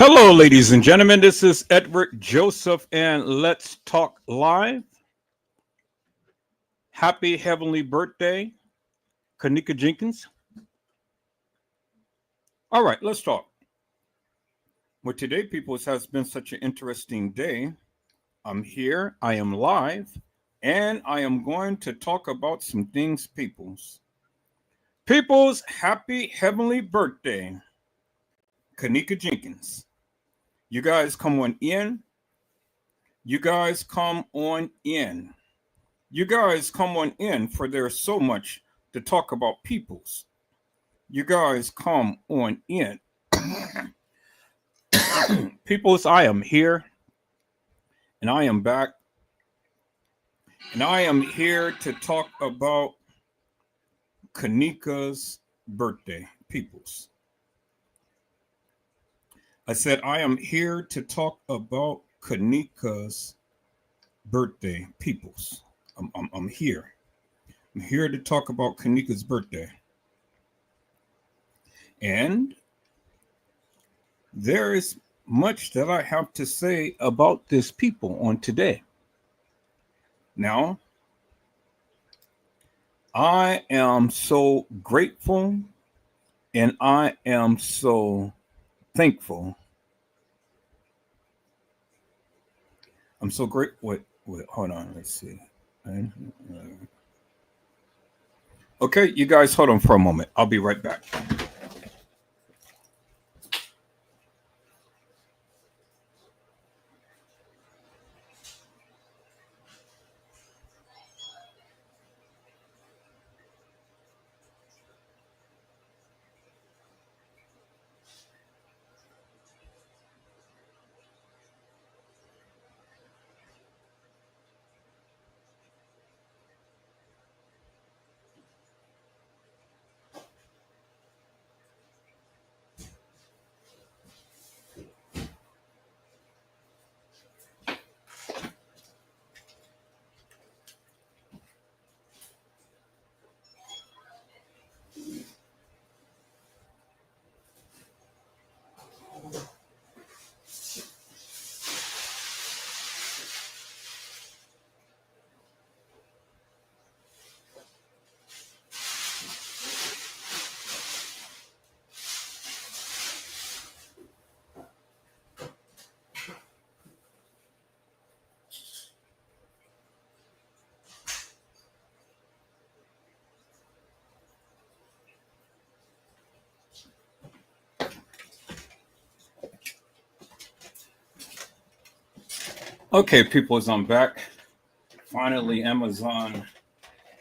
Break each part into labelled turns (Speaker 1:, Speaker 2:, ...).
Speaker 1: Hello, ladies and gentlemen. This is Edward Joseph, and let's talk live. Happy heavenly birthday, Kenneka Jenkins. All right, let's talk. Well, today, people, has been such an interesting day. I'm here, I am live, and I am going to talk about some things, peoples. People's happy heavenly birthday, Kenneka Jenkins. You guys come on in. You guys come on in. You guys come on in, for there's so much to talk about, peoples. You guys come on in. Peoples, I am here and I am back. And I am here to talk about Kenneka's birthday, peoples. I said I am here to talk about Kenneka's birthday, peoples. I'm here. I'm here to talk about Kenneka's birthday. And there is much that I have to say about this people on today. Now, I am so grateful and I am so thankful. I'm so great. Wait, hold on. Let's see. Okay, you guys hold on for a moment. I'll be right back. Okay, people, as I'm back, finally Amazon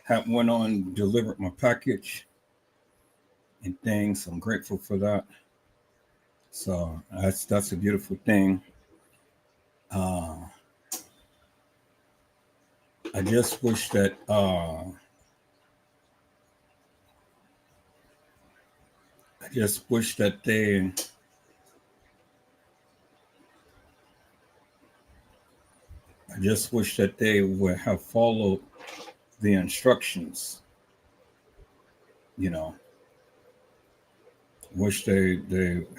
Speaker 1: had went on delivered my package and things. I'm grateful for that. So that's a beautiful thing. Uh, I just wish that they would have followed the instructions. You know, wish they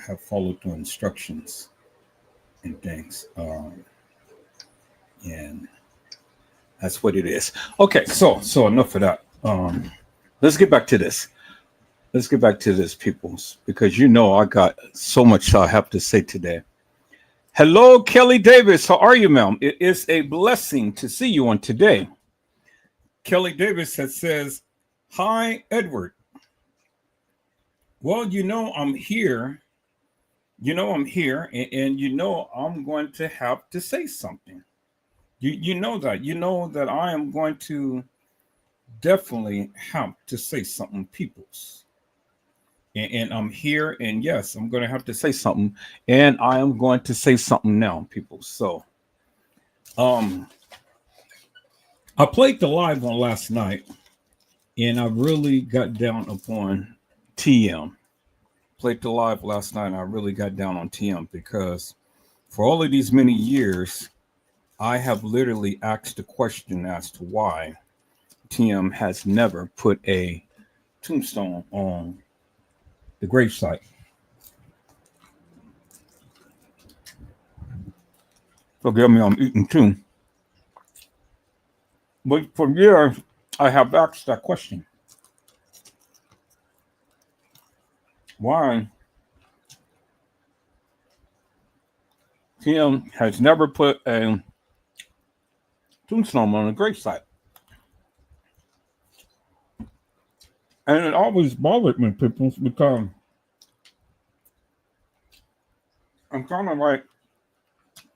Speaker 1: have followed the instructions and things. And that's what it is. Okay, so enough of that. Let's get back to this. Let's get back to this, peoples, because I got so much I have to say today. Hello, Kelly Davis. How are you, ma'am? It is a blessing to see you on today. Kelly Davis says, "Hi, Edward. Well, I'm here. I'm here, and I'm going to have to say something. You know that. You know that I am going to definitely have to say something, peoples. And I'm here, and yes, I'm going to have to say something, and I am going to say something now, people. So, I played the live one last night, and I really got down upon TM. Played the live last night, and I really got down on TM because for all of these many years, I have literally asked the question as to why TM has never put a tombstone on the gravesite. Forgive me, I'm eating too. But for years, I have asked that question. Why Tim has never put a tombstone on a gravesite. And it always bothered me, people, because I'm kind of like,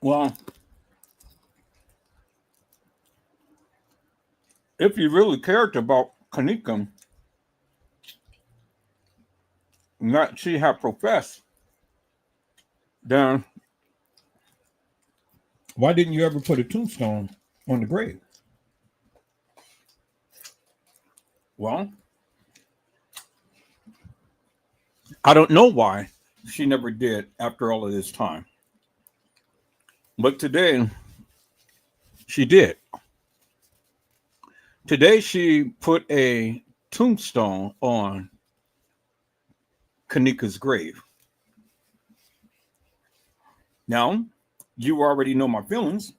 Speaker 1: well, if you really cared about Kenneka, that she had professed, then why didn't you ever put a tombstone on the grave? Well, I don't know why she never did after all of this time. But today, she did. Today, she put a tombstone on Kenneka's grave. Now, you already know my feelings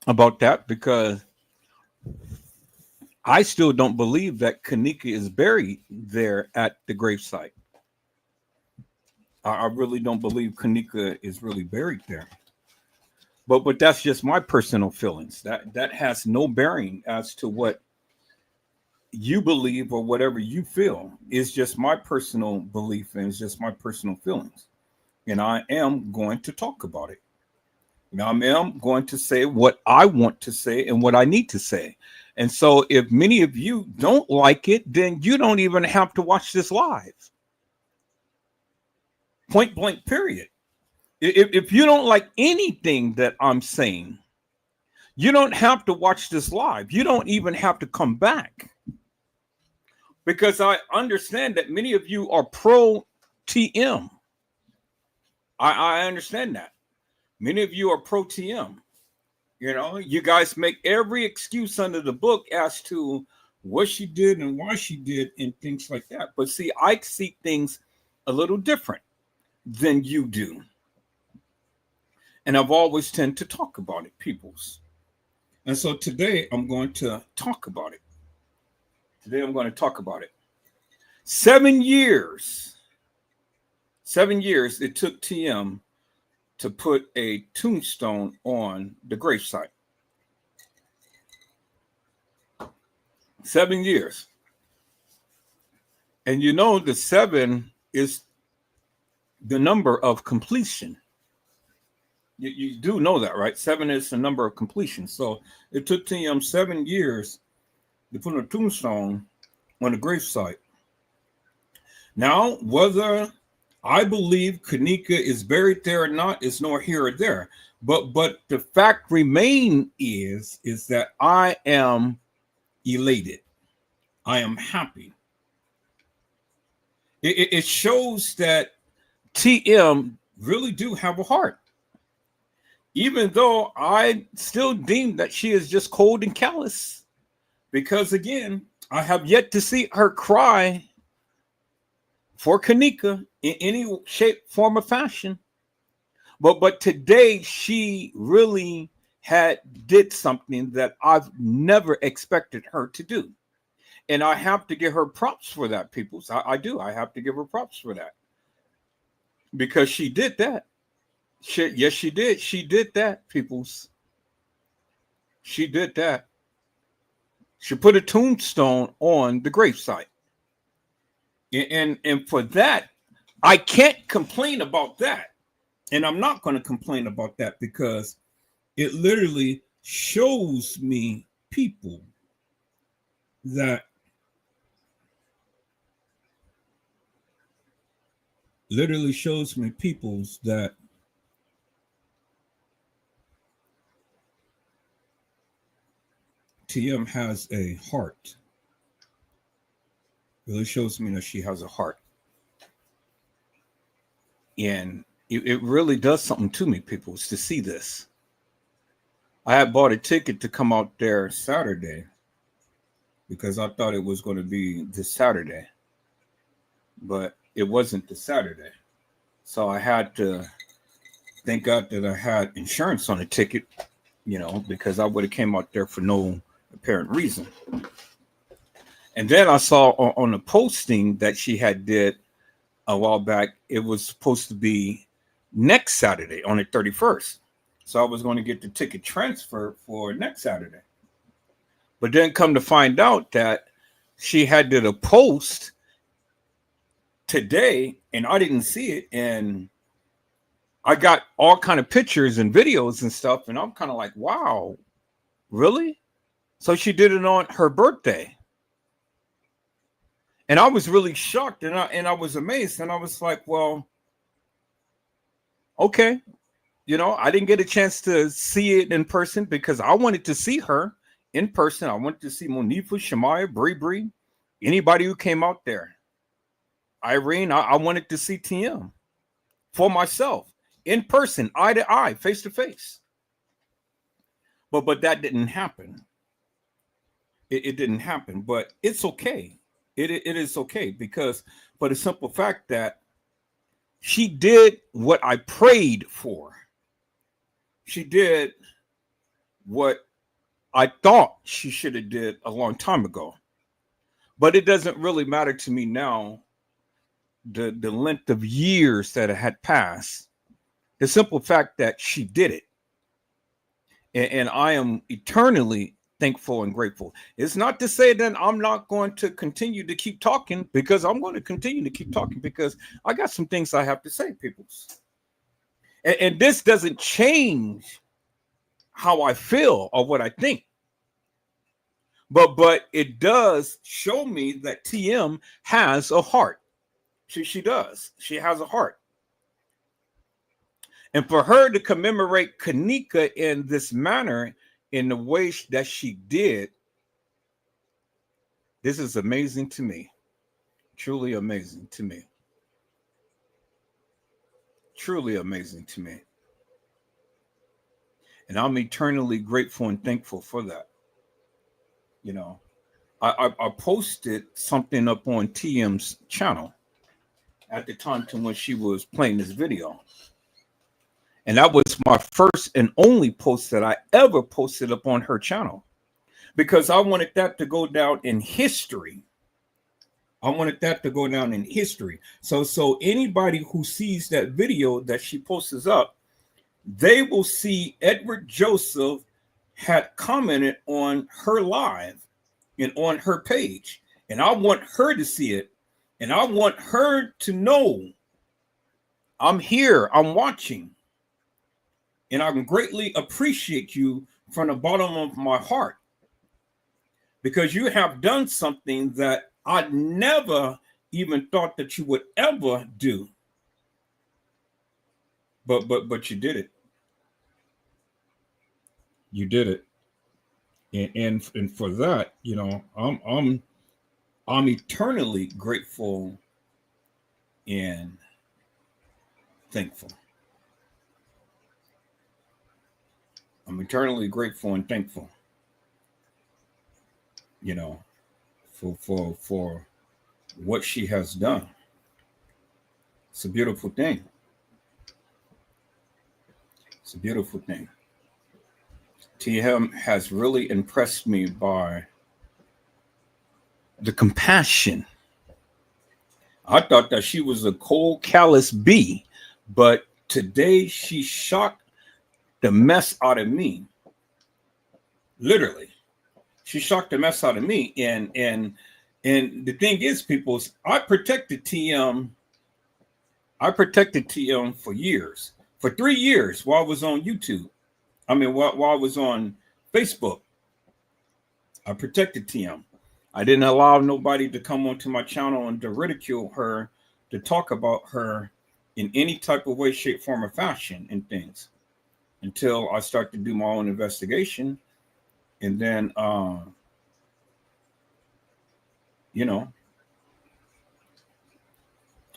Speaker 1: about that because I still don't believe that Kenneka is buried there at the gravesite. I really don't believe Kenneka is really buried there. But that's just my personal feelings. That has no bearing as to what you believe or whatever you feel. It's just my personal belief and it's just my personal feelings. And I am going to talk about it. And I am going to say what I want to say and what I need to say. And so if many of you don't like it, then you don't even have to watch this live. Point blank, period. If you don't like anything that I'm saying, you don't have to watch this live. You don't even have to come back. Because I understand that many of you are pro TM. I understand that. Many of you are pro TM. You know, you guys make every excuse under the book as to what she did and why she did and things like that. But see, I see things a little different than you do. And I've always tend to talk about it, peoples. And so today I'm going to talk about it. Today I'm going to talk about it. 7 years it took TM to put a tombstone on the gravesite. 7 years. And you know, the 7 is the number of completion. You do know that, right? 7 is the number of completion. So it took TM 7 years to put a tombstone on the gravesite. Now, whether I believe Kenneka is buried there or not is nor here or there. But the fact remain is that I am elated. I am happy. It shows that TM really do have a heart. Even though I still deem that she is just cold and callous. Because again, I have yet to see her cry for Kenneka in any shape, form, or fashion. But today she really did something that I've never expected her to do. And I have to give her props for that, people. I do. I have to give her props for that. Because she did that. Yes, she did. She did that, peoples. She did that. She put a tombstone on the gravesite. And for that, I can't complain about that. And I'm not going to complain about that because it literally shows me people that TM has a heart. Really shows me that she has a heart. And it really does something to me, people, to see this. I had bought a ticket to come out there Saturday because I thought it was going to be this Saturday. But it wasn't the Saturday. So I had to Thank God that I had insurance on the ticket, because I would have came out there for no apparent reason. And then I saw on a posting that she had did a while back, it was supposed to be next Saturday on the 31st. So I was going to get the ticket transfer for next Saturday. But then come to find out that she had did a post today and I didn't see it. And I got all kind of pictures and videos and stuff. And I'm kind of like, wow, really? So she did it on her birthday. And I was really shocked and I was amazed. And I was like, well, okay. I didn't get a chance to see it in person because I wanted to see her in person. I wanted to see Monifa, Shemaya, Bree, anybody who came out there. Irene, I wanted to see TM for myself in person, eye to eye, face to face. But that didn't happen. It didn't happen, but it's okay. It is okay because for the simple fact that she did what I prayed for. She did what I thought she should have did a long time ago. But it doesn't really matter to me now, the length of years that it had passed. The simple fact that she did it. And I am eternally thankful and grateful. It's not to say that I'm not going to continue to keep talking, because I'm going to continue to keep talking because I got some things I have to say, peoples. And this doesn't change how I feel or what I think. But it does show me that TM has a heart. She does. She has a heart. And for her to commemorate Kenneka in this manner, in the way that she did, this is amazing to me. Truly amazing to me. Truly amazing to me. And I'm eternally grateful and thankful for that. I posted something up on TM's channel at the time to when she was playing this video. And that was my first and only post that I ever posted up on her channel, because I wanted that to go down in history. I wanted that to go down in history. So anybody who sees that video that she posts up, they will see Edward Joseph had commented on her live and on her page. And I want her to see it. And I want her to know I'm here, I'm watching. And I greatly appreciate you from the bottom of my heart, because you have done something that I never even thought that you would ever do. But you did it. You did it. And for that, I'm eternally grateful and thankful. I'm eternally grateful and thankful, for what she has done. It's a beautiful thing. It's a beautiful thing. TM has really impressed me by the compassion. I thought that she was a cold, callous bee, but today she shocked the mess out of me. Literally, she shocked the mess out of me. And the thing is, people, I protected TM for years, for 3 years while I was on YouTube. While I was on Facebook, I protected TM. I didn't allow nobody to come onto my channel and to ridicule her, to talk about her in any type of way, shape, form, or fashion and things, until I start to do my own investigation. And then,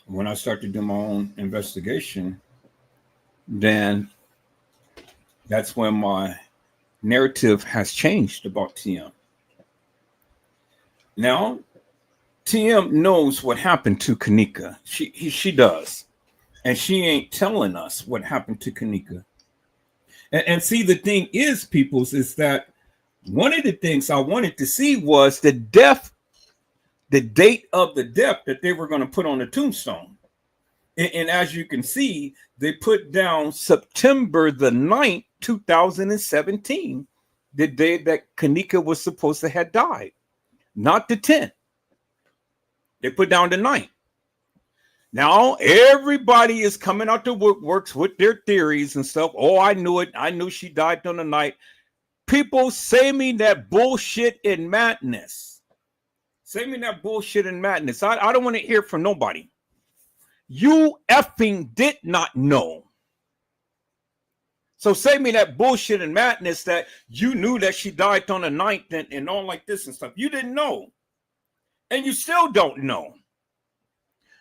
Speaker 1: when I start to do my own investigation, then that's when my narrative has changed about TM. Now, TM knows what happened to Kenneka. She does. and she ain't telling us what happened to Kenneka. And see, the thing is, peoples, is that one of the things I wanted to see was the death, the date of the death that they were going to put on the tombstone. And as you can see, they put down September the 9th, 2017, the day that Kenneka was supposed to have died, not the 10th. They put down the 9th. Now everybody is coming out the woodworks with their theories and stuff. Oh, I knew it. I knew she died on the night. People, say me that bullshit and madness. Say me that bullshit and madness. I don't want to hear from nobody. You effing did not know. So say me that bullshit and madness that you knew that she died on the 9th and all like this and stuff. You didn't know. And you still don't know.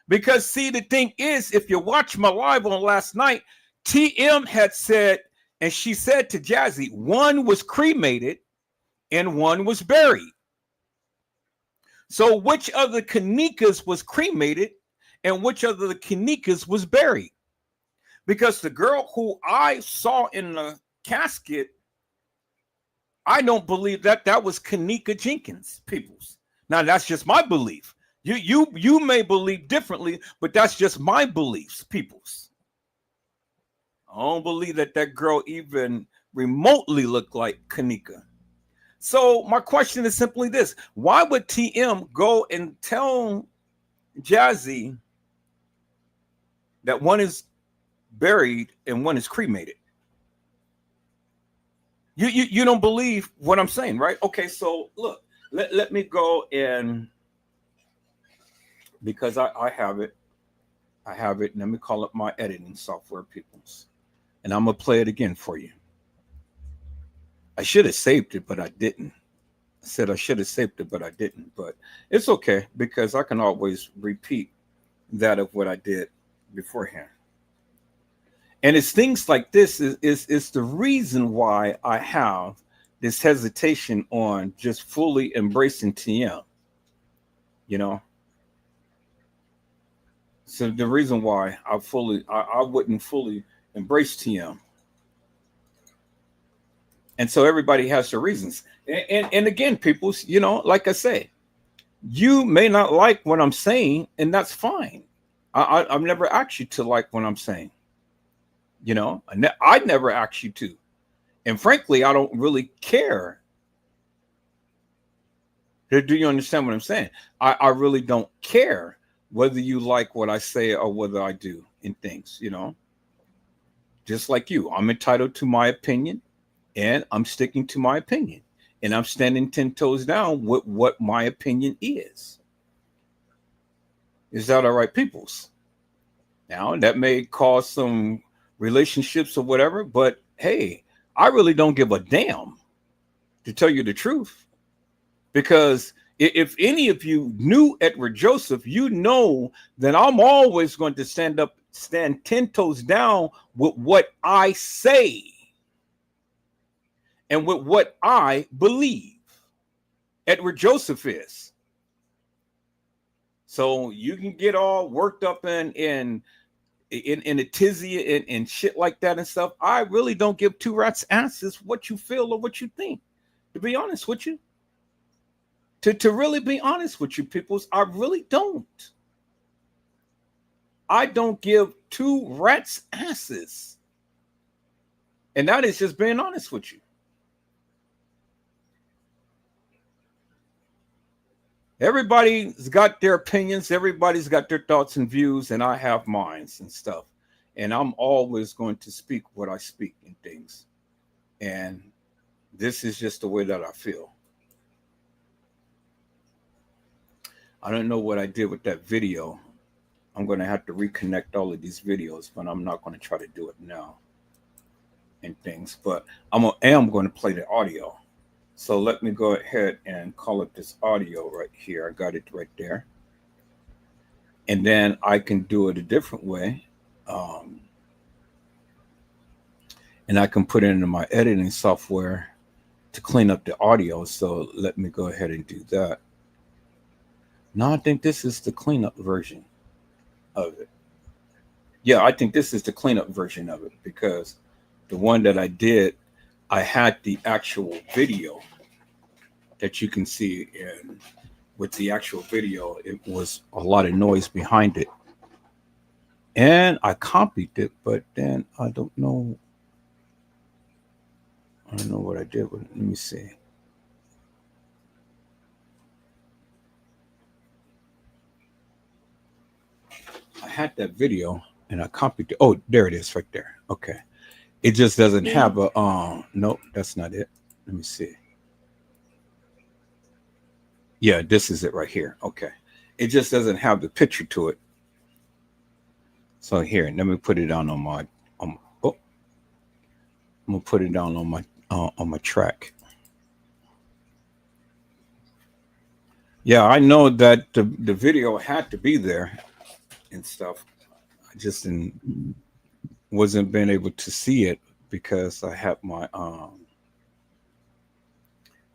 Speaker 1: Because see, the thing is, if you watch my live on last night, TM had said, and she said to Jazzy, one was cremated and one was buried. So which of the Kennekas was cremated and which of the Kennekas was buried? Because the girl who I saw in the casket, I don't believe that was Kenneka Jenkins, peoples. Now that's just my belief. You may believe differently, but that's just my beliefs, peoples. I don't believe that girl even remotely looked like Kenneka. So my question is simply this: why would TM go and tell Jazzy that one is buried and one is cremated? You don't believe what I'm saying, right? Okay, so look, let me go and, because I have it. I have it. Let me call up my editing software, peoples. And I'm going to play it again for you. I should have saved it, but I didn't. I said I should have saved it, but I didn't. But it's okay, because I can always repeat that of what I did beforehand. And it's things like this is the reason why I have this hesitation on just fully embracing TM. You know? So the reason why I wouldn't fully embrace TM. And so everybody has their reasons. And again, people, you know, like I say, you may not like what I'm saying, and that's fine. I've never asked you to like what I'm saying. You know, I never asked you to. And frankly, I don't really care. Do you understand what I'm saying? I really don't care whether you like what I say or whether I do in things, you know. Just like you, I'm entitled to my opinion, and I'm sticking to my opinion. And I'm standing 10 toes down with what my opinion is. Is that all right, peoples? Now, that may cause some relationships or whatever, but hey, I really don't give a damn, to tell you the truth. Because if any of you knew Edward Joseph, you know that I'm always going to stand 10 toes down with what I say and with what I believe. Edward Joseph is. So you can get all worked up in a tizzy and shit like that and stuff. I really don't give two rats asses what you feel or what you think, to be honest with you. To really be honest with you, peoples, I really don't. I don't give two rats asses. And that is just being honest with you. Everybody's got their opinions. Everybody's got their thoughts and views, and I have mine and stuff. And I'm always going to speak what I speak in things. And this is just the way that I feel. I don't know what I did with that video. I'm going to have to reconnect all of these videos, but I'm not going to try to do it now and things. But I am going to play the audio. So let me go ahead and call up this audio right here. I got it right there. And then I can do it a different way. And I can put it into my editing software to clean up the audio. So let me go ahead and do that. Now I think this is the cleanup version of it. Yeah, I think this is the cleanup version of it because the one that I did, I had the actual video that you can see, and with the actual video, it was a lot of noise behind it. And I copied it, but then I don't know what I did with it. Let me see. I had that video and I copied it. Oh, there it is right there. Okay. It just doesn't have a nope, that's not it. Let me see. Yeah, this is it right here. Okay. It just doesn't have the picture to it. So here, let me put it down oh, I'm gonna put it down on my track. Yeah, I know that the video had to be there and stuff. I just wasn't been able to see it because I had my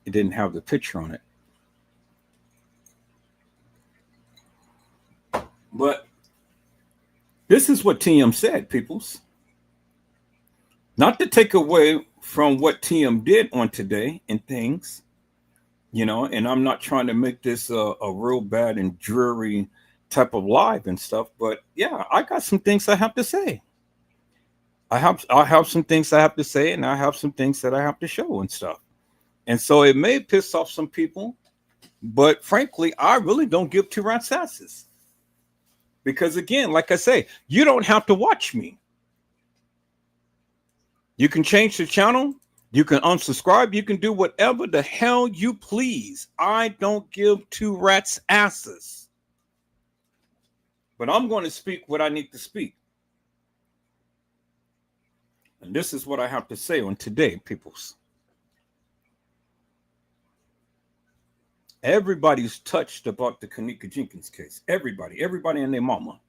Speaker 1: it didn't have the picture on it. But this is what TM said, peoples. Not to take away from what TM did on today and things, and I'm not trying to make this a real bad and dreary type of live and stuff, but yeah, I got some things I have to say. I have some things I have to say, and I have some things that I have to show and stuff. And so it may piss off some people, but frankly, I really don't give two rat's asses. Because again, like I say, you don't have to watch me. You can change the channel, you can unsubscribe, you can do whatever the hell you please. I don't give two rats' asses. But I'm going to speak what I need to speak. And this is what I have to say on today, peoples. Everybody's touched about the Kenneka Jenkins case. Everybody and their mama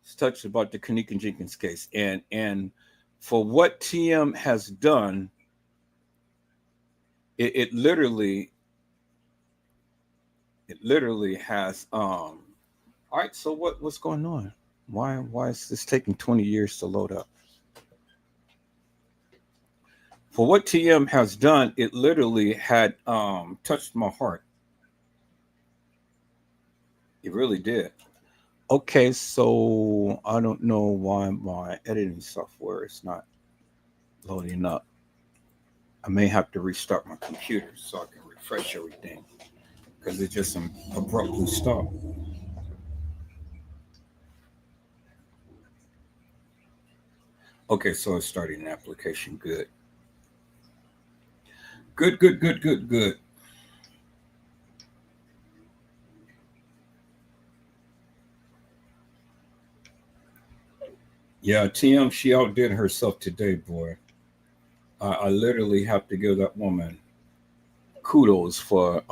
Speaker 1: is touched about the Kenneka Jenkins case. And for what TM has done, it literally has all right, so what's going on? Why is this taking 20 years to load up? For what TM has done, it literally had touched my heart. It really did. Okay, so I don't know why my editing software is not loading up. I may have to restart my computer so I can refresh everything because it just abruptly stopped. Okay, so it's starting an application. Good. Good, good, good, good, good. Yeah, TM, she outdid herself today, boy. I literally have to give that woman kudos for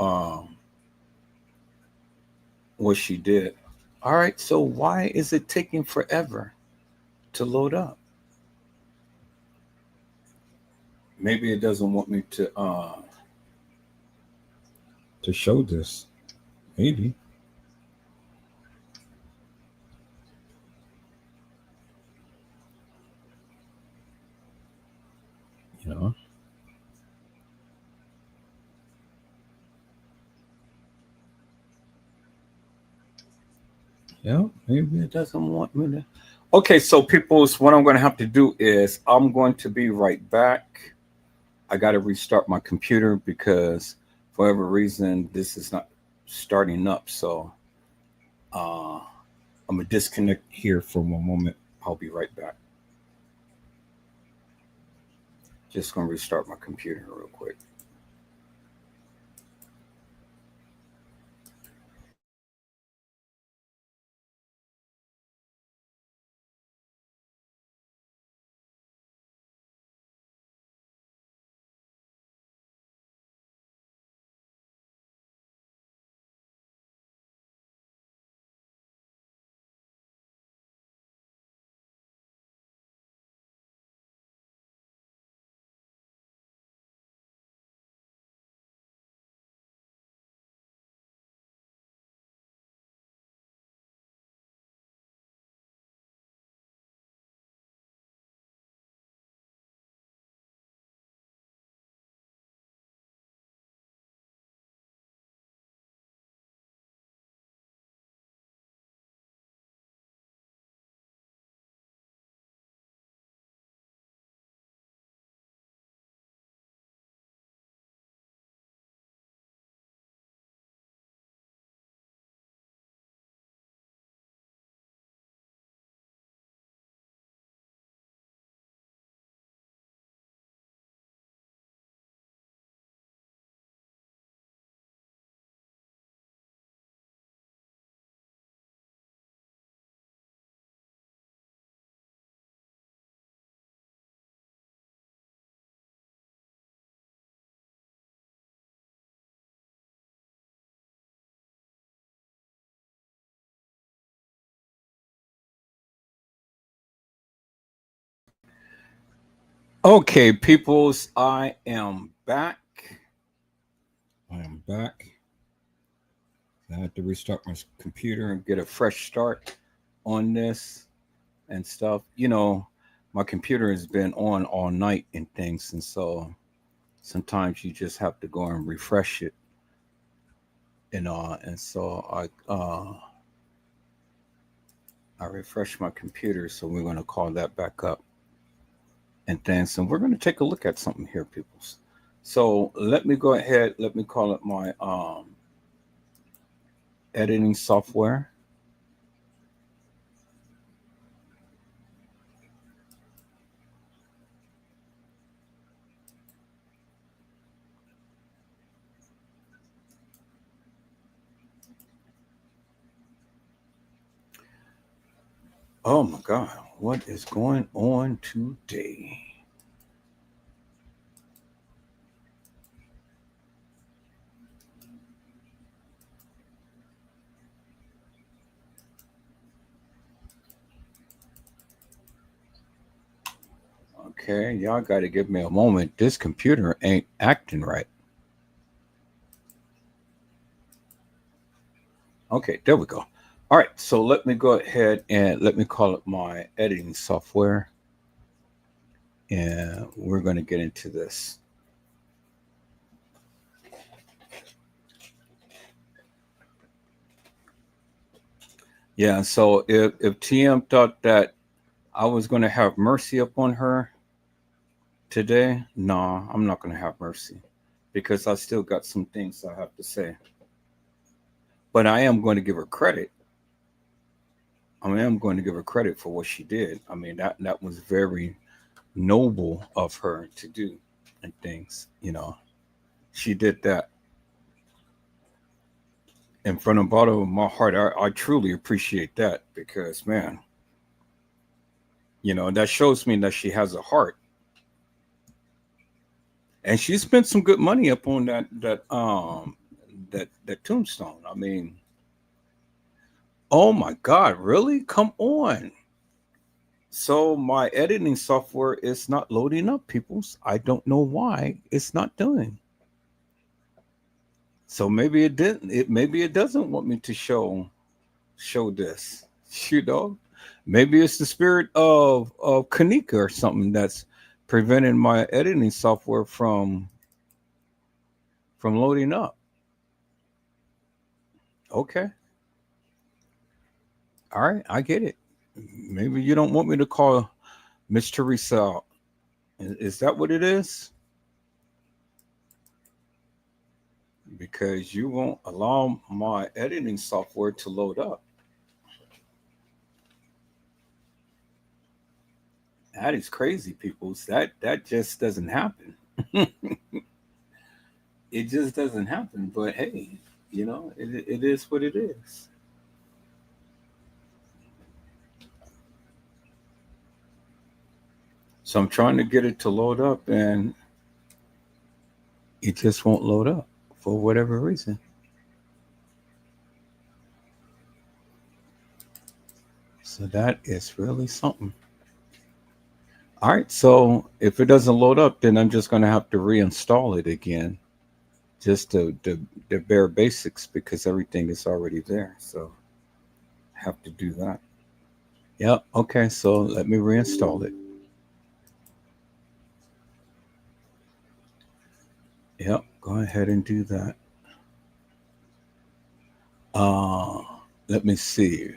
Speaker 1: what she did. All right, so why is it taking forever to load up? Maybe it doesn't want me to show this. Maybe, you know. Yeah, maybe it doesn't want me to. Okay, so people's what I'm going to have to do is I'm going to be right back. I got to restart my computer because for whatever reason this is not starting up. So uh, I'm gonna disconnect here for one moment. I'll be right back. Just gonna restart my computer real quick. Okay, peoples, I am back. I am back. I had to restart my computer and get a fresh start on this and stuff. My computer has been on all night and things, and so sometimes you just have to go and refresh it and so I refreshed my computer, so we're going to call that back up and things, and we're going to take a look at something here, peoples. So let me go ahead. Let me call it my editing software. Oh my God, what is going on today? Okay, y'all got to give me a moment. This computer ain't acting right. Okay, there we go. All right, so let me go ahead and let me call it my editing software, and we're going to get into this. Yeah, so if TM thought that I was going to have mercy upon her today, nah, I'm not going to have mercy because I still got some things I have to say. But I am going to give her credit. I'm going to give her credit for what she did. I mean, that was very noble of her to do and things. She did that in front of bottom of my heart. I truly appreciate that because, man, that shows me that she has a heart, and she spent some good money upon that tombstone. I mean, oh my God, really? Come on. So my editing software is not loading up, peoples. I don't know why it's not doing. So maybe it didn't. Maybe it doesn't want me to show this. You know, maybe it's the spirit of Kenneka or something that's preventing my editing software from loading up. Okay, all right, I get it. Maybe you don't want me to call Miss Teresa out. Is that what it is? Because you won't allow my editing software to load up. That is crazy, people. That just doesn't happen. It just doesn't happen. But hey, it is what it is. So I'm trying to get it to load up, and it just won't load up for whatever reason. So that is really something. All right. So if it doesn't load up, then I'm just going to have to reinstall it again, just the bare basics because everything is already there. So I have to do that. Yep. Okay. So let me reinstall it. Yep. Go ahead and do that. Uh, Let me see.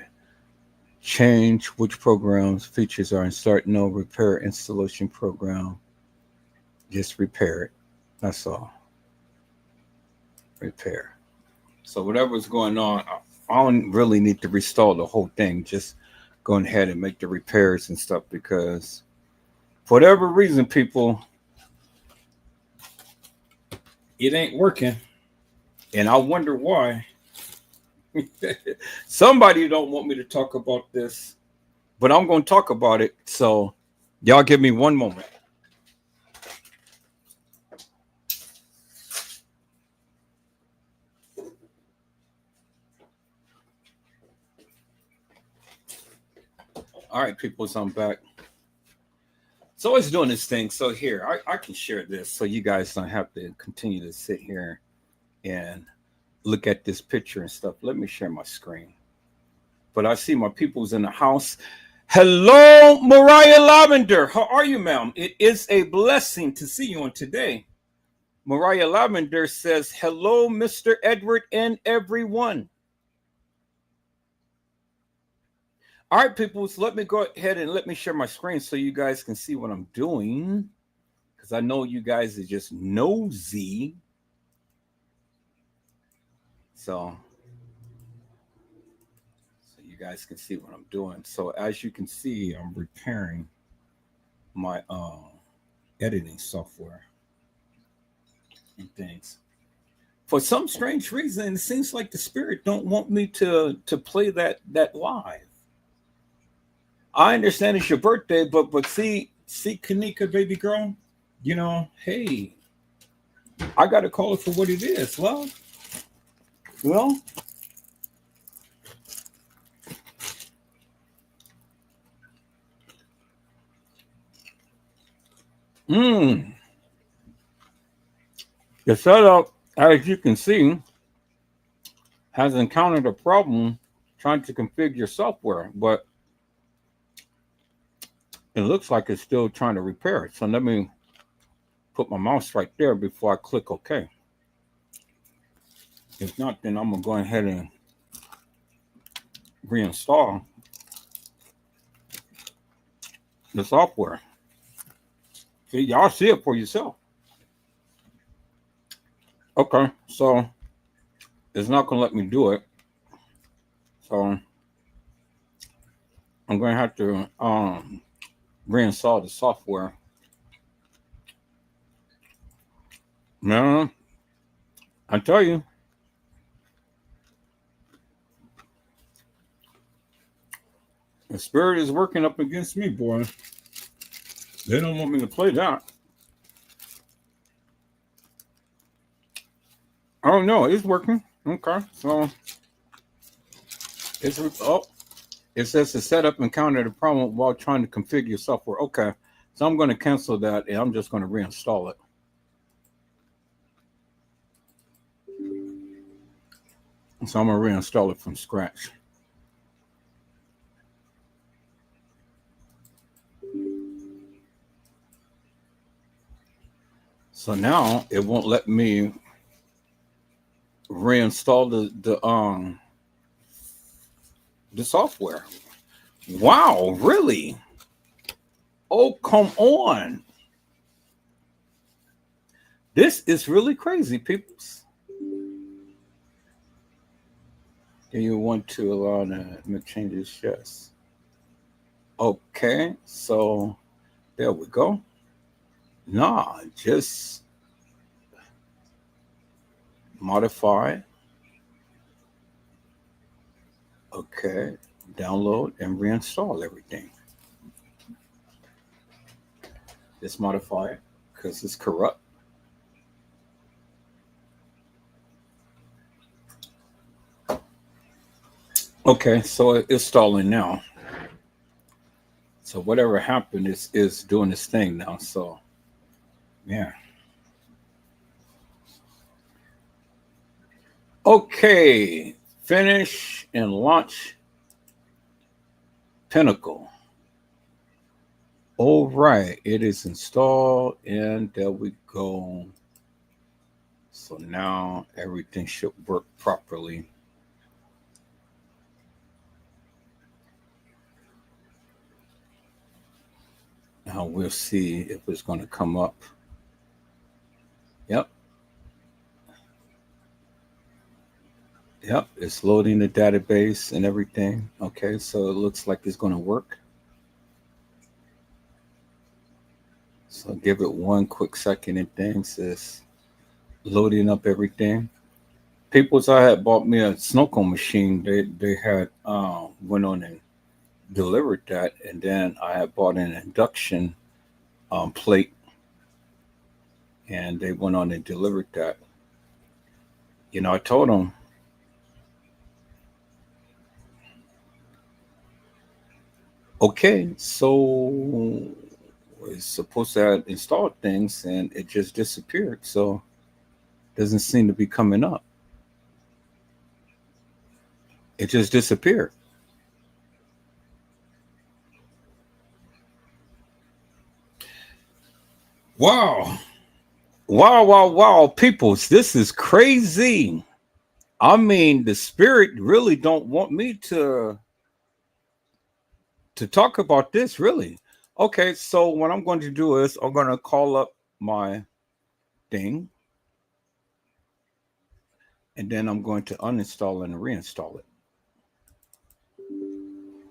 Speaker 1: Change which programs features are in start no repair installation program. Just repair it. That's all. Repair. So whatever's going on, I don't really need to restore the whole thing. Just go ahead and make the repairs and stuff because for whatever reason, people, it ain't working, and I wonder why. Somebody don't want me to talk about this, but I'm going to talk about it. So y'all give me one moment. All right, people, so I'm back. So it's doing this thing. So here, I can share this so you guys don't have to continue to sit here and look at this picture and stuff. Let me share my screen. But I see my people's in the house. Hello, Mariah Lavender. How are you, ma'am? It is a blessing to see you on today. Mariah Lavender says, hello, Mr. Edward and everyone. All right, people, so let me go ahead and let me share my screen so you guys can see what I'm doing. Because I know you guys are just nosy. So you guys can see what I'm doing. So as you can see, I'm repairing my editing software and things. For some strange reason, it seems like the spirit don't want me to play that live. I understand it's your birthday, but see Kenneka, baby girl, you know, hey, I gotta call it for what it is, love. Well, the setup, as you can see, has encountered a problem trying to configure software, but it looks like it's still trying to repair it. So let me put my mouse right there before I click OK. If not, then I'm gonna go ahead and reinstall the software. See, y'all see it for yourself. Okay, so it's not gonna let me do it. So I'm gonna have to reinstall the software. Man, I tell you, the spirit is working up against me, boy. They don't want me to play that. Oh no, it's working. Okay, so it's it says the setup encountered a problem while trying to configure software. Okay, so I'm going to cancel that and I'm just going to reinstall it. So I'm going to reinstall it from scratch. So now it won't let me reinstall the software. Wow, really? Oh, come on. This is really crazy, peoples. Do you want to allow to make changes? Yes. Okay, so there we go. Nah, just modify. Okay, download and reinstall everything. Just modify it because it's corrupt. Okay, so it's stalling now. So whatever happened is doing this thing now. So yeah. Okay, finish and launch Pinnacle. All right, it is installed and there we go. So now everything should work properly. Now we'll see if it's going to come up. Yep. Yep, it's loading the database and everything. Okay, so it looks like it's going to work. So give it one quick second and things is loading up everything. People's I had bought me a snow cone machine. They had went on and delivered that, and then I had bought an induction plate, and they went on and delivered that. You know, I told them, okay, so was supposed to have installed things and it just disappeared. So it doesn't seem to be coming up. It just disappeared. Wow. Wow, wow, wow, peoples, this is crazy. I mean, the spirit really don't want me to talk about this, really. Okay, so what I'm going to do is I'm going to call up my thing, and then I'm going to uninstall and reinstall it.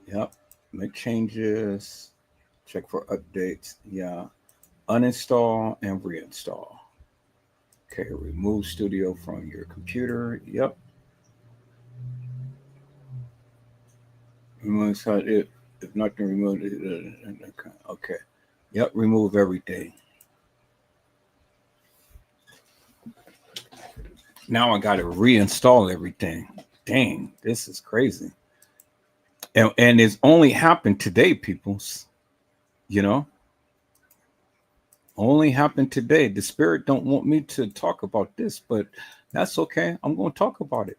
Speaker 1: Yep. Make changes, check for updates. Yeah. Uninstall and reinstall. Okay, remove studio from your computer. Yep. Remove it. If nothing, remove it. Okay. Yep, remove everything. Now I got to reinstall everything. Dang, this is crazy. And it's only happened today, peoples. You know, only happened today. The spirit don't want me to talk about this, but that's okay. I'm going to talk about it.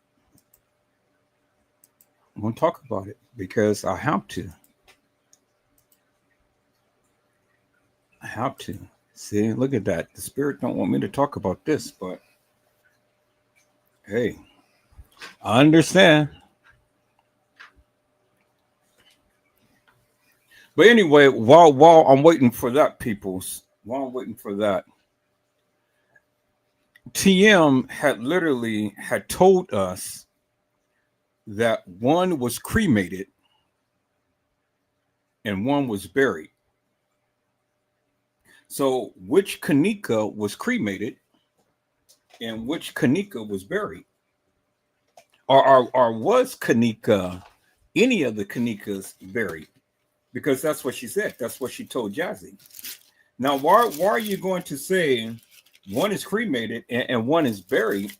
Speaker 1: I'm going to talk about it because I have to. I have to. See, look at that. The spirit don't want me to talk about this, but hey, I understand. But anyway, while I'm waiting for that, peoples, while I'm waiting for that, TM had literally had told us that one was cremated and one was buried. So which Kenneka was cremated and which Kenneka was buried? Or was Kenneka, any of the Kennekas buried? Because that's what she said. That's what she told Jazzy. Now, why are you going to say one is cremated and one is buried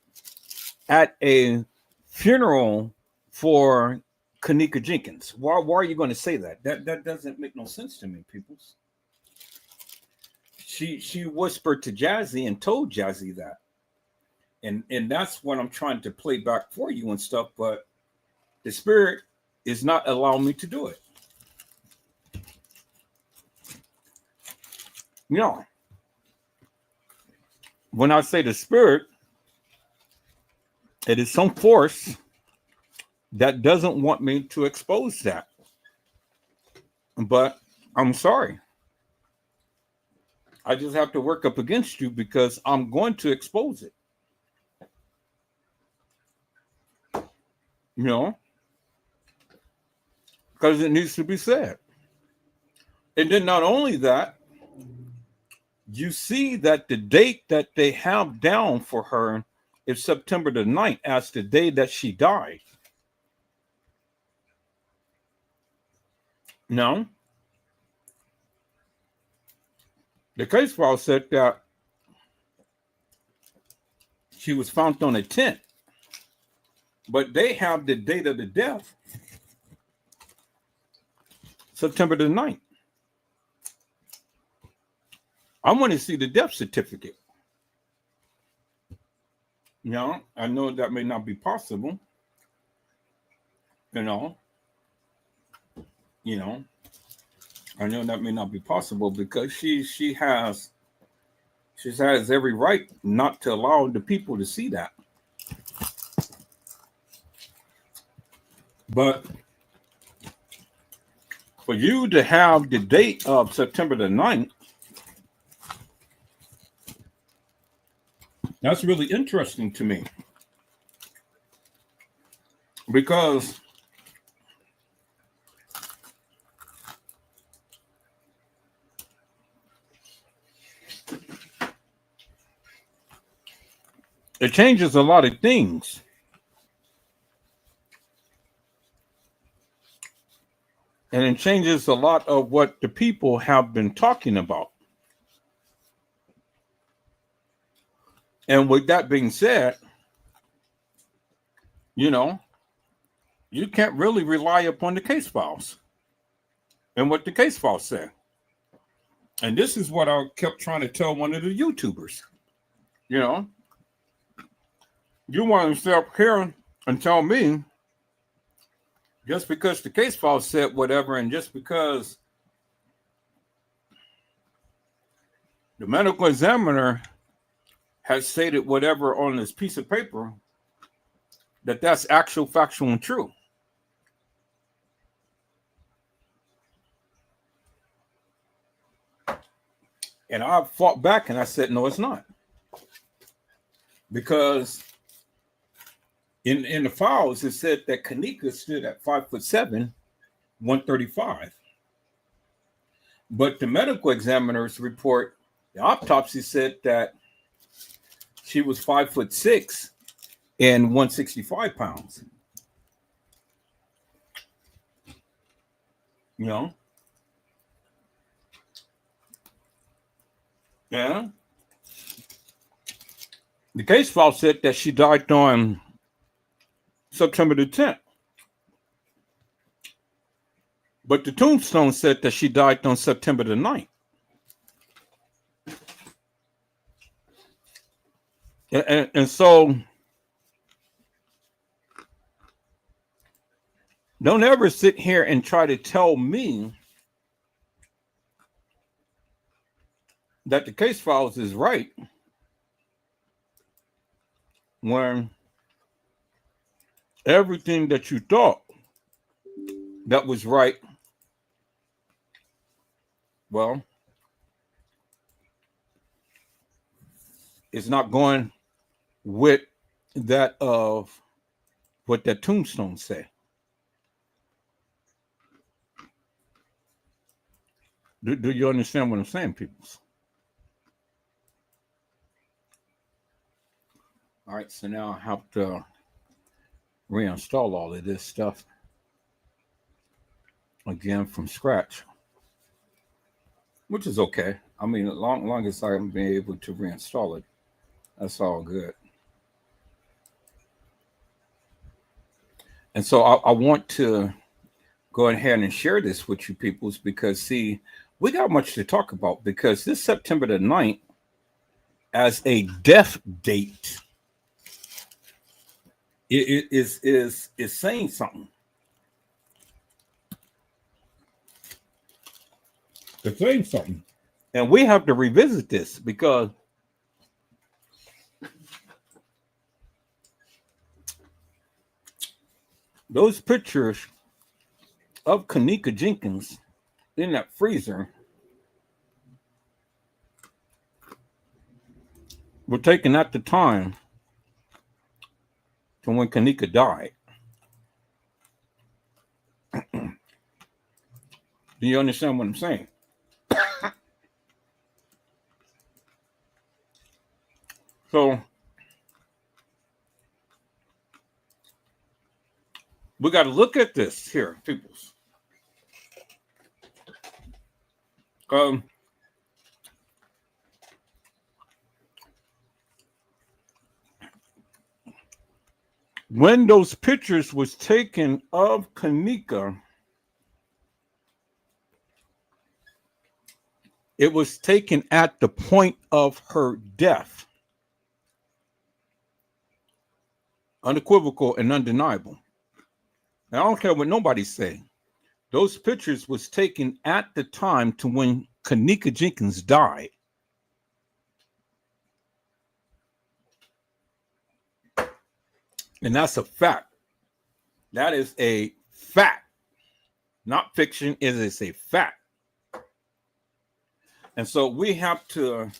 Speaker 1: at a funeral for Kenneka Jenkins? Why are you going to say that? That doesn't make no sense to me, peoples. She whispered to Jazzy and told Jazzy that. And that's what I'm trying to play back for you and stuff, but the spirit is not allowing me to do it. You know, when I say the spirit, it is some force that doesn't want me to expose that. But I'm sorry. I just have to work up against you because I'm going to expose it. You know, because it needs to be said. And then not only that, you see that the date that they have down for her is September the 9th as the day that she died. Now, the case file said that she was found on a tent, but they have the date of the death, September the 9th. I want to see the death certificate. You know, I know that may not be possible. You know, I know that may not be possible because she has every right not to allow the people to see that. But for you to have the date of September the 9th, that's really interesting to me. Because it changes a lot of things. And it changes a lot of what the people have been talking about. And with that being said, you know, you can't really rely upon the case files and what the case files say. And this is what I kept trying to tell one of the YouTubers. You know, you want to sit up here and tell me just because the case file said whatever, and just because the medical examiner has stated whatever on this piece of paper, that's actual, factual, and true. And I fought back and I said, no, it's not. Because in the files, it said that Kenneka stood at 5'7", 135. But the medical examiner's report, the autopsy said that she was 5'6" and 165 pounds. You know? Yeah. The case file said that she died on September the 10th. But the tombstone said that she died on September the 9th. And so don't ever sit here and try to tell me that the case files is right when everything that you thought that was right, well, it's not going with that of what that tombstone say. Do you understand what I'm saying, people? All right, so now I have to reinstall all of this stuff again from scratch, which is okay. I mean, as long as I'm being able to reinstall it, that's all good. And so I want to go ahead and share this with you peoples because, see, we got much to talk about because this September the 9th as a death date it is saying something. It's saying something. And we have to revisit this because those pictures of Kenneka Jenkins in that freezer were taken at the time from when Kenneka died. Do you understand what I'm saying? So we got to look at this here, peoples. When those pictures was taken of Kenneka, it was taken at the point of her death. Unequivocal and undeniable. And I don't care what nobody say. Those pictures was taken at the time to when Kenneka Jenkins died. And that's a fact. That is a fact. Not fiction. It is a fact. And so we have to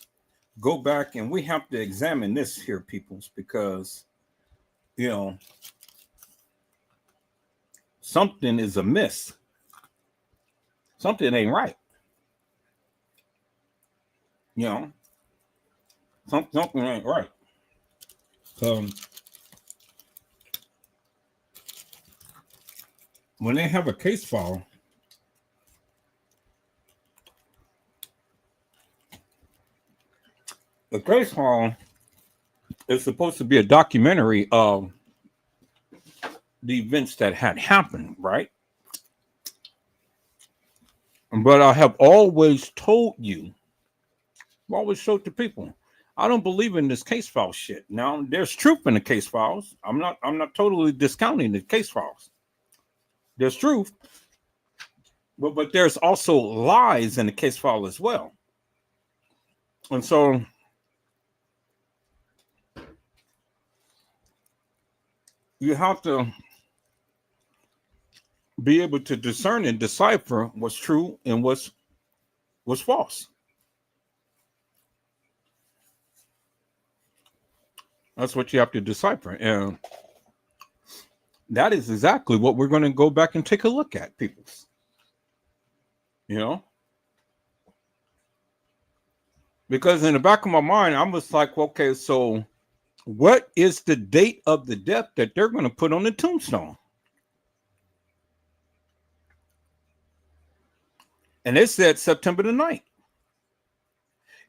Speaker 1: go back and we have to examine this here, peoples, because, you know, something is amiss. Something ain't right. You know, something ain't right. When they have a case file, the case file is supposed to be a documentary of the events that had happened, right? But I have always told you, I've always showed to people, I don't believe in this case file shit. Now, there's truth in the case files. I'm not totally discounting the case files. There's truth, but there's also lies in the case file as well. And so you have to be able to discern and decipher what's true and what's false. That's what you have to decipher. And that is exactly what we're going to go back and take a look at, people. You know? Because in the back of my mind, I was like, okay, so what is the date of the death that they're going to put on the tombstone? And it said September the 9th.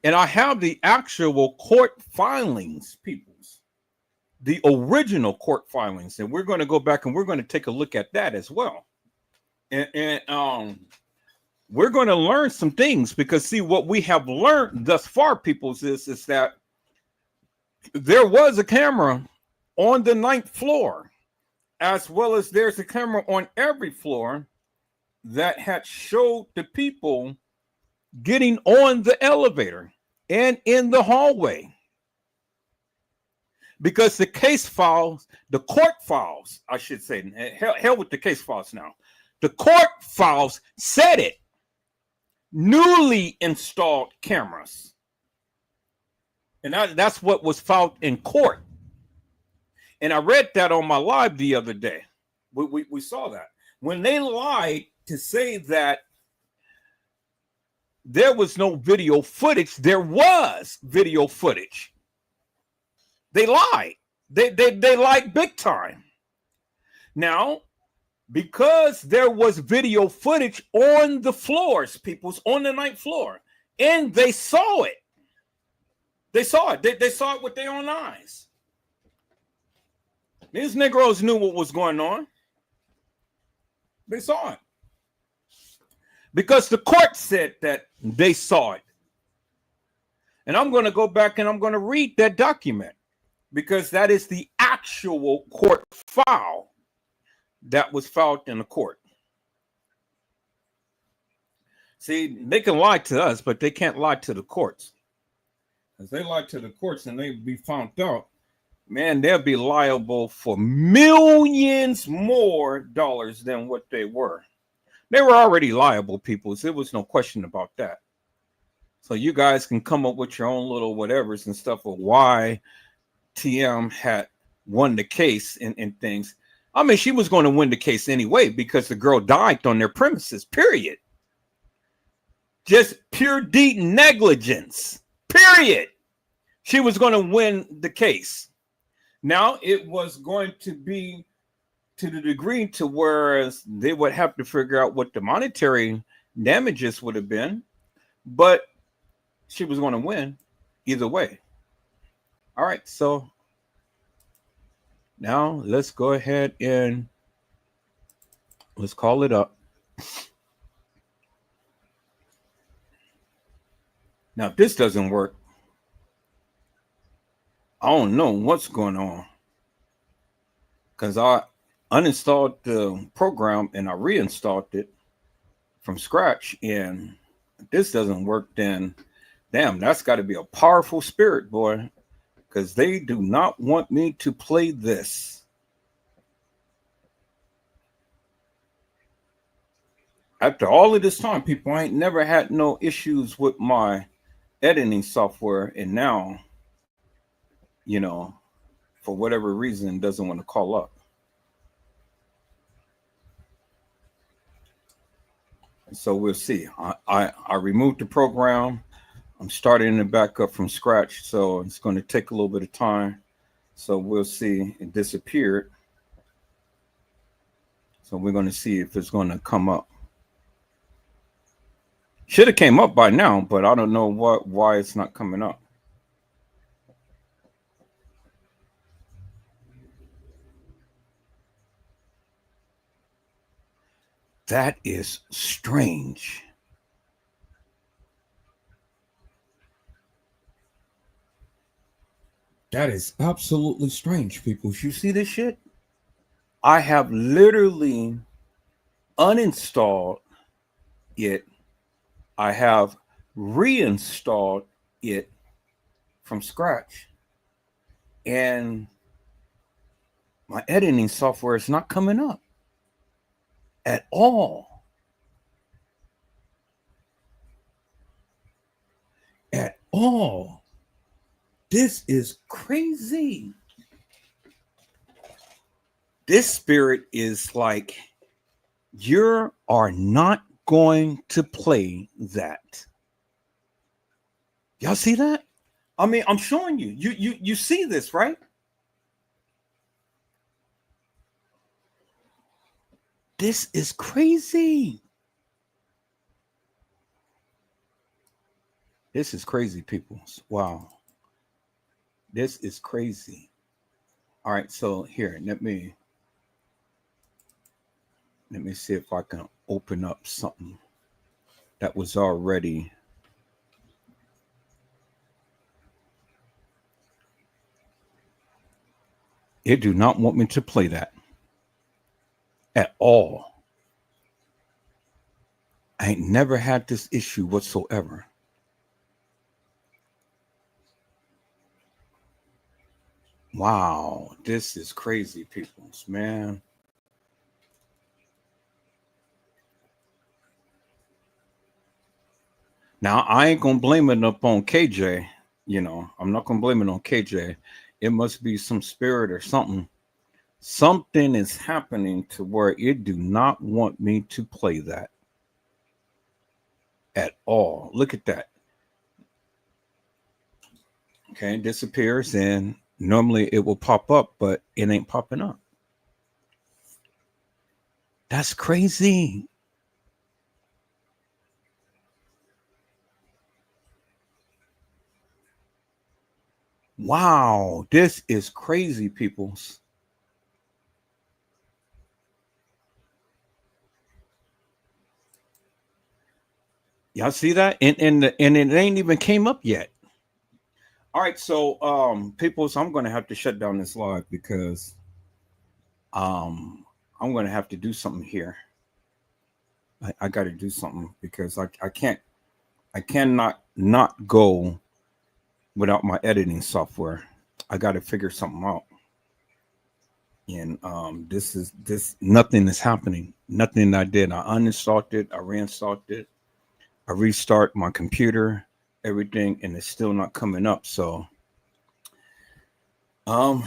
Speaker 1: And I have the actual court filings, peoples, the original court filings. And we're going to go back and we're going to take a look at that as well. And we're going to learn some things because, see, what we have learned thus far, peoples, is that there was a camera on the 9th floor, as well as there's a camera on every floor that had showed the people getting on the elevator and in the hallway. Because the case files, the court files, I should say, hell with the case files now. The court files said it. Newly installed cameras. And that's what was filed in court. And I read that on my live the other day. We saw that. When they lied to say that there was no video footage, there was video footage. They lied. They lied big time. Now, because there was video footage on the floors, people's on the 9th floor, and they saw it. They saw it. They saw it with their own eyes. These Negroes knew what was going on. They saw it. Because the court said that they saw it. And I'm going to go back and I'm going to read that document, because that is the actual court file that was filed in the court. See, they can lie to us, but they can't lie to the courts. If they lie to the courts and they be found out, man, they'll be liable for millions more dollars than what they were. They were already liable, people. There was no question about that. So you guys can come up with your own little whatevers and stuff of why TM had won the case and things. I mean, she was going to win the case anyway because the girl died on their premises, period. Just pure deed negligence, period. She was going to win the case. Now, it was going to be to the degree to where they would have to figure out what the monetary damages would have been, but she was going to win either way. All right, so now let's go ahead and let's call it up. Now, if this doesn't work, I don't know what's going on, because I uninstalled the program and I reinstalled it from scratch, and if this doesn't work, then damn, that's got to be a powerful spirit, boy, because they do not want me to play this. After all of this time, people, I ain't never had no issues with my editing software, and now, you know, for whatever reason, doesn't want to call up. So we'll see. I removed the program. I'm starting it back up from scratch, so it's going to take a little bit of time. So we'll see. It disappeared. So we're going to see if it's going to come up. Should have came up by now, but I don't know why it's not coming up. That is strange. That is absolutely strange, people. You see this shit? I have literally uninstalled it. I have reinstalled it from scratch. And my editing software is not coming up at all. At all. This is crazy. This spirit is like, you are not going to play that. Y'all see that? I mean, I'm showing you. You see this, right? This is crazy. This is crazy, people. Wow. This is crazy. All right, so here, let me see if I can open up something that was already. It do not want me to play that at all. I ain't never had this issue whatsoever. Wow, this is crazy, peoples, man. Now, I ain't gonna blame it up on KJ. I'm not gonna blame it on KJ. It must be some spirit or something. Something is happening to where it do not want me to play that at all. Look at that. Okay, it disappears, and normally it will pop up, but it ain't popping up. That's crazy. Wow, this is crazy, peoples. Y'all see that? And it ain't even came up yet. All right, so peoples, I'm gonna have to shut down this live because um I'm gonna have to do something here. I gotta do something because I cannot not go without my editing software. I gotta figure something out. And this nothing is happening. Nothing I did. I uninstalled it, I reinstalled it, I restart my computer, everything, and it's still not coming up. So and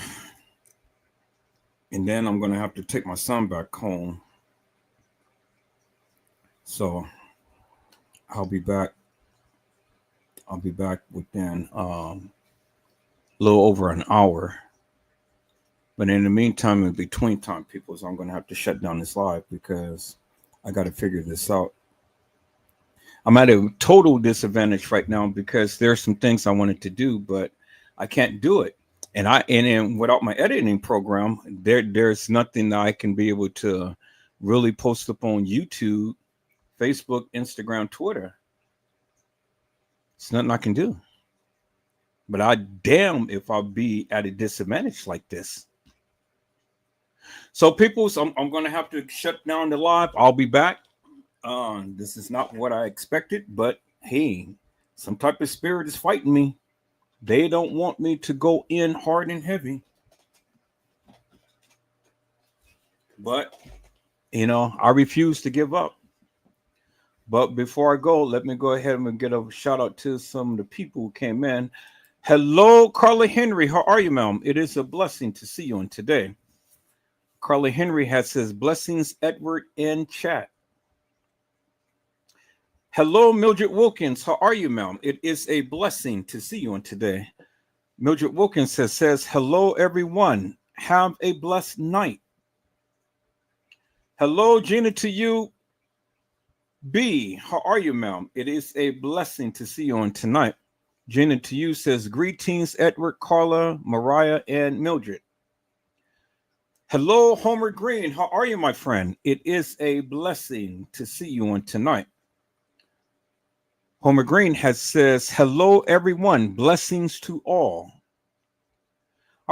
Speaker 1: then I'm gonna have to take my son back home. So I'll be back. I'll be back within a little over an hour. But in the meantime, in between time, people, so I'm gonna have to shut down this live because I got to figure this out. I'm at a total disadvantage right now because there's some things I wanted to do, but I can't do it. And without my editing program, there's nothing that I can be able to really post up on YouTube, Facebook, Instagram, Twitter. It's nothing I can do. But I damn if I'll be at a disadvantage like this. So people, I'm gonna have to shut down the live. I'll be back. This is not what I expected, but hey, some type of spirit is fighting me. They don't want me to go in hard and heavy. But I refuse to give up. But before I go, let me go ahead and get a shout out to some of the people who came in. Hello, Carla Henry. How are you, ma'am? It is a blessing to see you on today. Carla Henry has says blessings, Edward, in chat. Hello, Mildred Wilkins. How are you, ma'am? It is a blessing to see you on today. Mildred Wilkins says hello, everyone. Have a blessed night. Hello, Gina, to you. B, how are you, ma'am? It is a blessing to see you on tonight. Gina, to you says greetings, Edward, Carla, Mariah, and Mildred. Hello, Homer Green. How are you, my friend? It is a blessing to see you on tonight. Homer Green says, hello, everyone. Blessings to all.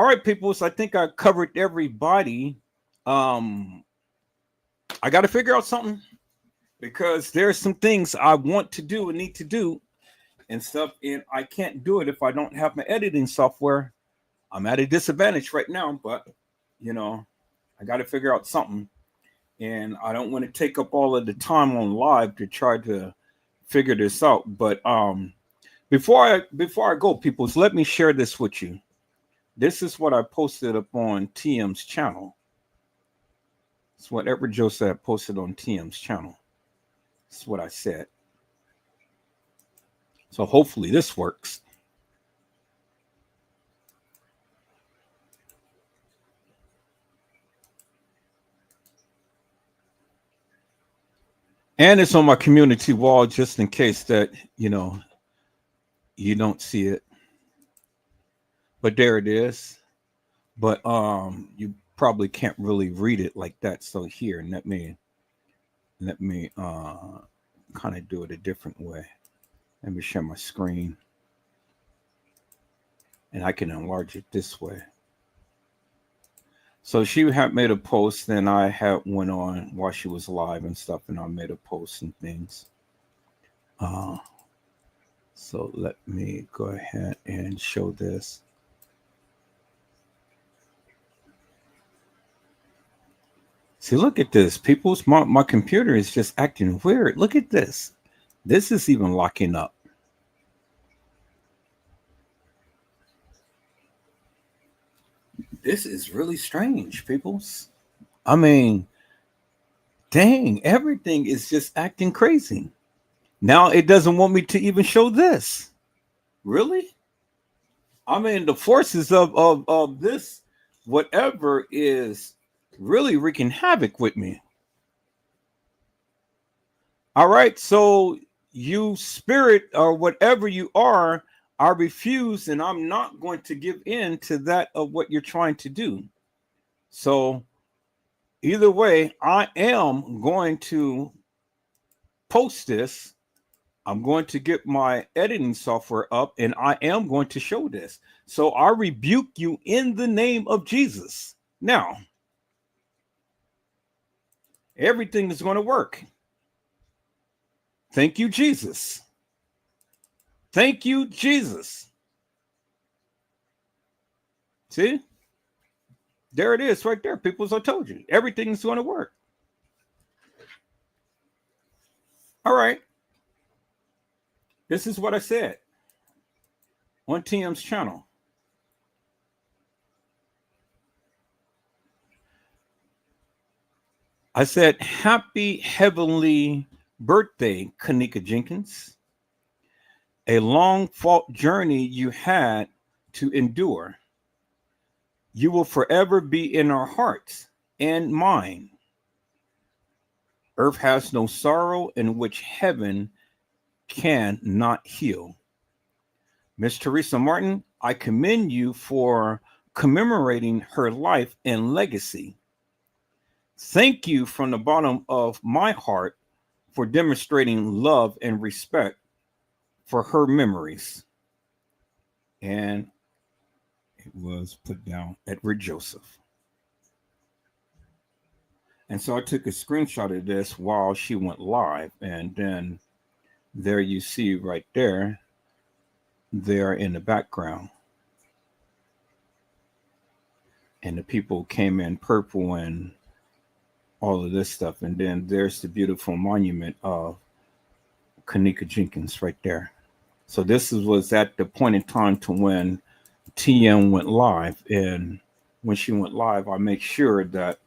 Speaker 1: All right, people. So I think I covered everybody. Um, I got to figure out something because there's some things I want to do and need to do and stuff, and I can't do it if I don't have my editing software. I'm at a disadvantage right now, but you know, I got to figure out something, and I don't want to take up all of the time on live to try to figure this out. But before I go, peoples, let me share this with you. This is what I posted up on TM's channel. It's whatever Joe said posted on TM's channel. It's what I said. So hopefully this works. And it's on my community wall just in case that, you don't see it. But there it is. But you probably can't really read it like that. So here, and let me kind of do it a different way. Let me share my screen. And I can enlarge it this way. So she had made a post, and I had went on while she was live and stuff, and I made a post and things. So let me go ahead and show this. See, look at this. People's my computer is just acting weird. Look at this. This is even locking up. This is really strange, peoples. I mean, dang, everything is just acting crazy. Now it doesn't want me to even show this. Really? I mean, the forces of this, whatever, is really wreaking havoc with me. All right, so you spirit or whatever you are, I refuse, and I'm not going to give in to that of what you're trying to do. So either way, I am going to post this. I'm going to get my editing software up, and I am going to show this. So I rebuke you in the name of Jesus. Now, everything is going to work. Thank you, Jesus. Thank you, Jesus. See? There it is right there, people. As I told you, everything's going to work. All right. This is what I said on TM's channel. I said, happy heavenly birthday, Kenneka Jenkins. A long fought journey you had to endure. You will forever be in our hearts and mind. Earth has no sorrow in which heaven can not heal. Miss Teresa Martin, I commend you for commemorating her life and legacy. Thank you from the bottom of my heart for demonstrating love and respect for her memories. And it was put down Edward Joseph. And so I took a screenshot of this while she went live. And then there you see right there in the background. And the people came in purple and all of this stuff. And then there's the beautiful monument of Kenneka Jenkins right there. So this was at the point in time to when TM went live. And when she went live, I made sure that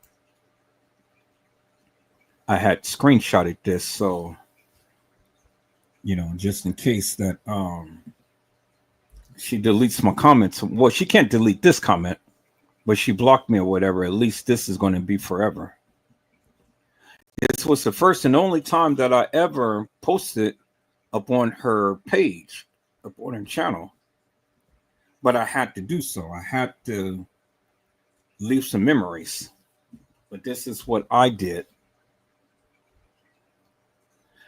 Speaker 1: I had screenshotted this. So, just in case that she deletes my comments. Well, she can't delete this comment, but she blocked me or whatever. At least this is going to be forever. This was the first and only time that I ever posted up on her page, up on her channel. But I had to do so. I had to leave some memories. But this is what I did.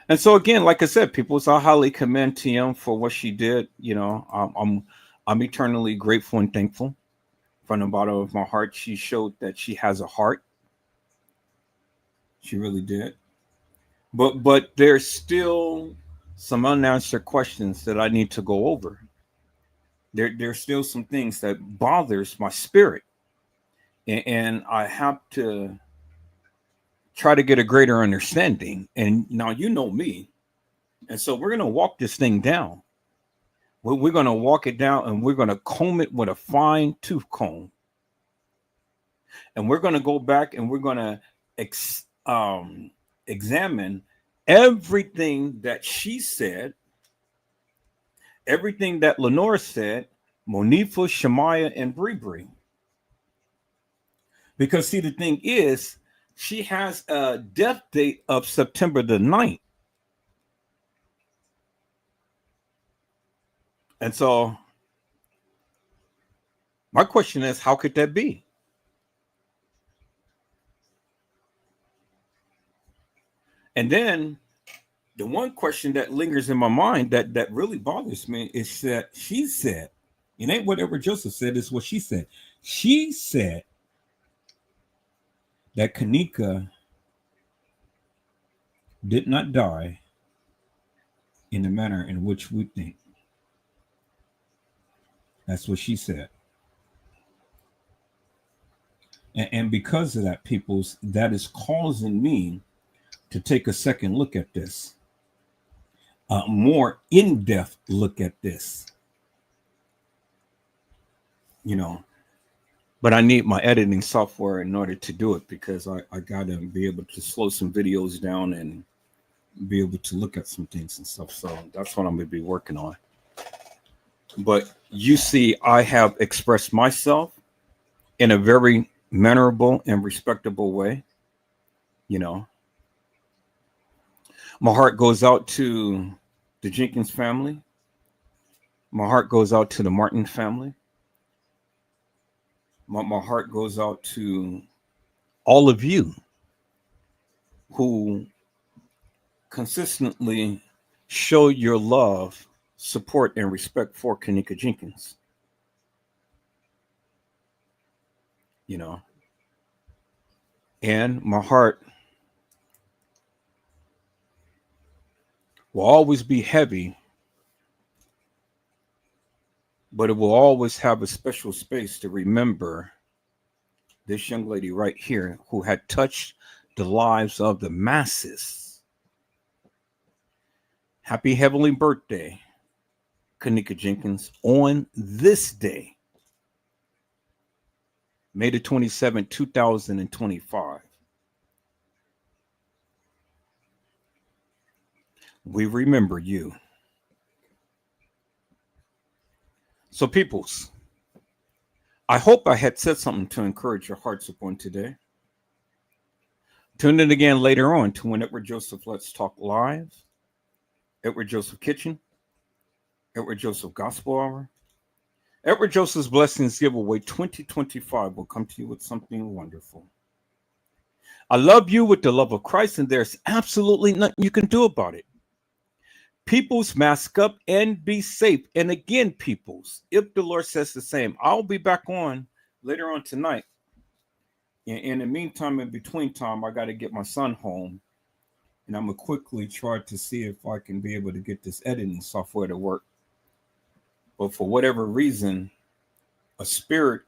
Speaker 1: And so again, like I said, people, I highly commend TM for what she did. I'm eternally grateful and thankful From the bottom of my heart, she showed that she has a heart. She really did. But there's still some unanswered questions that I need to go over. There's still some things that bothers my spirit, and I have to try to get a greater understanding. And now you know me, and so we're gonna walk this thing down. We're gonna walk it down, and we're gonna comb it with a fine tooth comb, and we're gonna go back and we're gonna examine everything that she said, everything that Lenore said, Monifa, Shemaya, and Bree. Because see, the thing is, she has a death date of September the 9th. And so my question is, how could that be? And then the one question that lingers in my mind that really bothers me is that she said, it ain't whatever Joseph said, it's what she said. She said that Kenneka did not die in the manner in which we think. That's what she said. And because of that, peoples, that is causing me to take a second look at this, a more in-depth look at this, you know. But I need my editing software in order to do it, because I got to be able to slow some videos down and be able to look at some things and stuff. So that's what I'm going to be working on. But you see, I have expressed myself in a very mannerable and respectable way, you know. My heart goes out to the Jenkins family. My heart goes out to the Martin family. My heart goes out to all of you who consistently show your love, support, and respect for Kenneka Jenkins. You know, and my heart will always be heavy, but it will always have a special space to remember this young lady right here who had touched the lives of the masses. Happy heavenly birthday, Kenneka Jenkins, on this day, May the 27th, 2025. We remember you. So, peoples, I hope I had said something to encourage your hearts upon today. Tune in again later on to when Edward Joseph Let's Talk Live, Edward Joseph Kitchen, Edward Joseph Gospel Hour. Edward Joseph's Blessings Giveaway 2025 will come to you with something wonderful. I love you with the love of Christ, and there's absolutely nothing you can do about it. Peoples, mask up and be safe. And again, peoples, if the Lord says the same, I'll be back on later on tonight. In the meantime, in between time, I got to get my son home. And I'm going to quickly try to see if I can be able to get this editing software to work. But for whatever reason, a spirit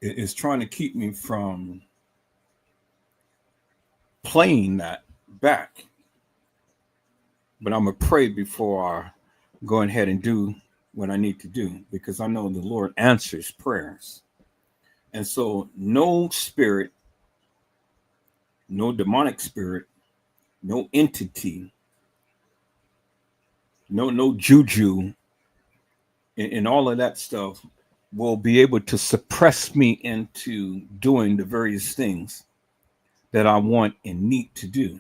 Speaker 1: is trying to keep me from playing that back. But I'm going to pray before I go ahead and do what I need to do, because I know the Lord answers prayers. And so no spirit, no demonic spirit, no entity, no juju, and all of that stuff will be able to suppress me into doing the various things that I want and need to do.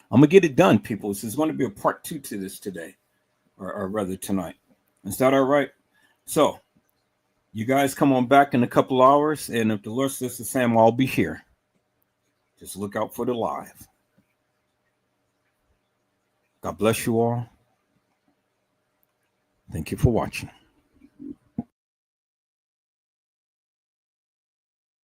Speaker 1: I'm going to get it done, people. So there's going to be a part 2 to this today, or rather tonight. Is that all right? So you guys come on back in a couple hours, and if the Lord says the same, I'll be here. Just look out for the live. God bless you all. Thank you for watching.